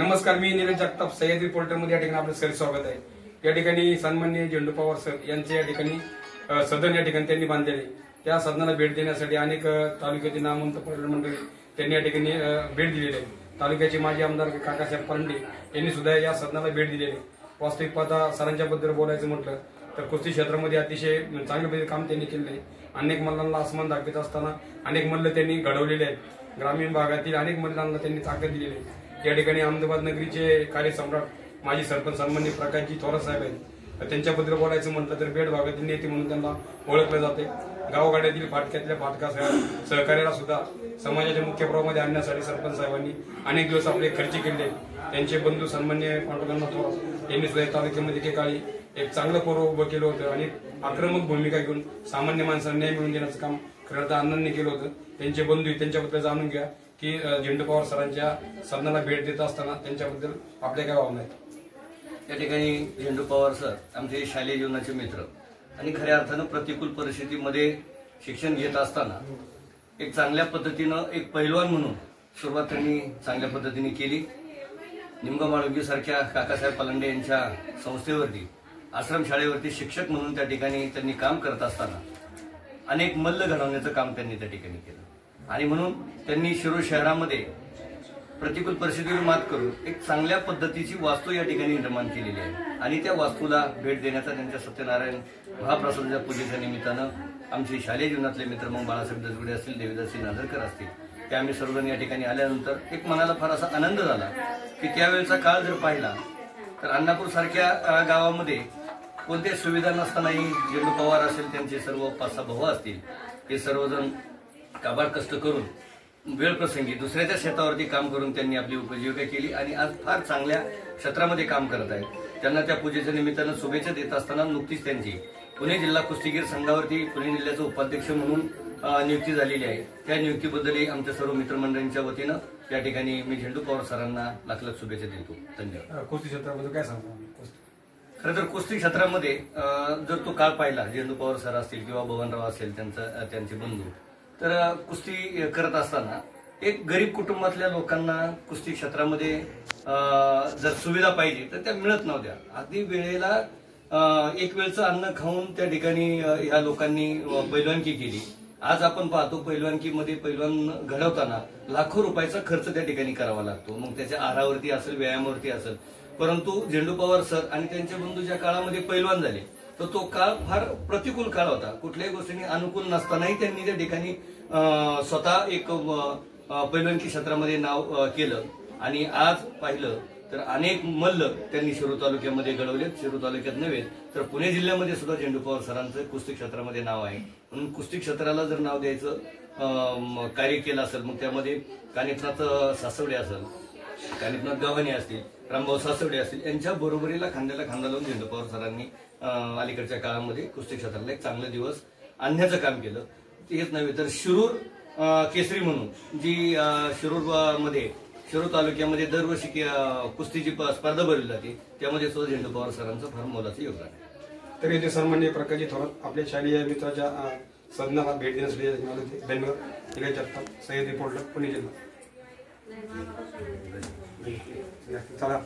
नमस्कार, मी नीरज जगताप, सह्याद्री पोर्टलमध्ये या ठिकाणी आपलं सर स्वागत आहे। या ठिकाणी सन्माननीय झेंडू पवार सर यांचे या ठिकाणी सदन या ठिकाणी त्यांनी बांधलेले, त्या सदनाला भेट देण्यासाठी अनेक तालुक्यातील नामवंत पर्यटन मंडळी त्यांनी या ठिकाणी भेट दिलेली आहे। तालुक्याचे माजी आमदार काकासाहेब परांडे यांनी सुद्धा या सदनाला भेट दिलेली आहे। वास्तविक पाहता सरांच्या बद्दल बोलायचं म्हटलं तर कुस्ती क्षेत्रामध्ये अतिशय चांगले काम त्यांनी केले आहे। अनेक मल्लांना आसमान दाखवत असताना अनेक मल्ल त्यांनी घडवलेले आहेत। ग्रामीण भागातील अनेक मल्लांना त्यांनी ताकद दिलेली आहे। या ठिकाणी अहमदाबाद नगरीचे कार्यसम्राट माजी सरपंच सन्माननीय प्रकाशजी थोरात साहेब आहेत। त्यांच्याबद्दल बोलायचं म्हटलं तर बेड भागातील नेते म्हणून त्यांना ओळखलं जाते। गावगाड्यातील फाटक्यातल्या फाटका सहकार्याला सुद्धा समाजाच्या मुख्य प्रवाहामध्ये आणण्यासाठी सरपंच साहेबांनी अनेक दिवस आपले खर्च केले। त्यांचे बंधू सन्माननीय पांडुरंग थोरात यांनी सुद्धा तालुक्यामध्ये एकेकाळी एक चांगलं पोरं उभं केलं होतं आणि आक्रमक भूमिका घेऊन सामान्य माणसांना न्याय मिळवून देण्याचं काम खरं तर अण्णांनी केलं होतं। त्यांचे बंधू त्यांच्याबद्दल जाणून घ्या की झेंडू पवार सरांच्या सदनाला भेट देत असताना त्यांच्याबद्दल आपल्या काय भावना आहेत। या ठिकाणी झेंडू पवार सर आमचे शालेय जीवनाचे मित्र आणि खऱ्या अर्थानं प्रतिकूल परिस्थितीमध्ये शिक्षण घेत असताना एक चांगल्या पद्धतीनं एक पैलवान म्हणून सुरुवात त्यांनी चांगल्या पद्धतीने केली। निमगाव माळुंगी सारख्या काकासाहेब परांडे यांच्या संस्थेवरती आश्रम शाळेवरती शिक्षक म्हणून त्या ठिकाणी त्यांनी काम करत असताना अनेक मल्ल घडवण्याचं काम त्यांनी त्या ठिकाणी केलं आणि म्हणून त्यांनी शिरूर शहरामध्ये प्रतिकूल परिस्थितीवर मात करून एक चांगल्या पद्धतीची वास्तू या ठिकाणी निर्माण केलेली आहे आणि त्या वास्तूला भेट देण्याचा त्यांच्या सत्यनारायण महाप्रसादाच्या पूजेच्या निमित्तानं आमचे शालेय जीवनातले मित्र मग बाळासाहेब दसगुडे असतील, देवीदासजी नाझरकर असतील, ते आम्ही सर्वजण या ठिकाणी आल्यानंतर एक मनाला फार असा आनंद झाला की त्यावेळेचा काळ जर पाहिला तर अण्णापूर सारख्या गावामध्ये कोणत्याही सुविधा नसतानाही झेंडू पवार असेल, त्यांचे सर्व 5-6 भाऊ असतील, हे सर्वजण काबाड कष्ट करून वेळ प्रसंगी दुसऱ्याच्या शेतावरती काम करून त्यांनी आपली उपजीविका केली आणि आज फार चांगल्या क्षेत्रामध्ये काम करत आहेत। त्यांना त्या पूजेच्या निमित्तानं शुभेच्छा देत असताना नुकतीच त्यांची पुणे जिल्हा कुस्तीगीर संघावरती पुणे जिल्ह्याचे उपाध्यक्ष म्हणून नियुक्ती झालेली आहे। त्या नियुक्तीबद्दलही आमच्या सर्व मित्रमंडळींच्या वतीनं या ठिकाणी मी झेंडू पवार सरांना लाख लाख शुभेच्छा देतो। धन्यवाद। कुस्ती क्षेत्राबद्दल काय सांगतो? खरं तर कुस्ती क्षेत्रामध्ये जर तो काळ पाहिला, झेंडू पवार सर असतील किंवा बबनराव असेल त्यांचे बंधू, तर कुस्ती करत असताना एक गरीब कुटुंबातल्या लोकांना कुस्ती क्षेत्रामध्ये जर सुविधा पाहिजे तर त्या मिळत नव्हत्या। अगदी वेळेला एक वेळचं अन्न खाऊन त्या ठिकाणी ह्या लोकांनी पैलवानकी केली। आज आपण पाहतो पैलवानकीमध्ये पैलवान घडवताना लाखो रुपयाचा खर्च त्या ठिकाणी करावा लागतो, मग त्याच्या आहारावरती असेल, व्यायामावरती असेल। परंतु झेंडू पवार सर आणि त्यांचे बंधू ज्या काळामध्ये पैलवान झाले तर तो काळ फार प्रतिकूल काळ होता। कुठल्याही गोष्टींनी अनुकूल नसतानाही त्यांनी त्या ठिकाणी स्वतः एक पैलवानकी क्षेत्रामध्ये नाव केलं आणि आज पाहिलं तर अनेक मल्ल त्यांनी शिरूर तालुक्यामध्ये घडवलेत। शिरूर तालुक्यात नव्हे तर पुणे जिल्ह्यामध्ये सुद्धा झेंडू पवार सरांचं कुस्ती क्षेत्रामध्ये नाव आहे। म्हणून कुस्ती क्षेत्राला जर नाव द्यायचं कार्य केलं असेल, मग त्यामध्ये कानिफनाथ सासवडे असेल, कानिफनाथ गव्हाणे असतील, रामभाऊ सासवडे असतील, यांच्या बरोबरीला खांद्याला खांदा लावून झेंडू पवार सरांनी अलीकडच्या काळामध्ये कुस्ती क्षेत्राला एक चांगले दिवस आणण्याचं काम केलं। तेच नव्हे तर शिरूर केसरी म्हणून जी शिरूर तालुक्यामध्ये दरवर्षी कुस्तीची स्पर्धा भरली जाते, त्यामध्ये सुद्धा झेंडू पवार सरांचं फार मोलाचं योगदान आहे। तर येथे सन्माननीय प्रकाशजी थोरात आपल्या शालेय मित्राच्या सदनाला भेट देण्यासाठी धन्यवाद। नीरज जगताप, सह्याद्री पोर्टल, पुणे जिल्हा। चला।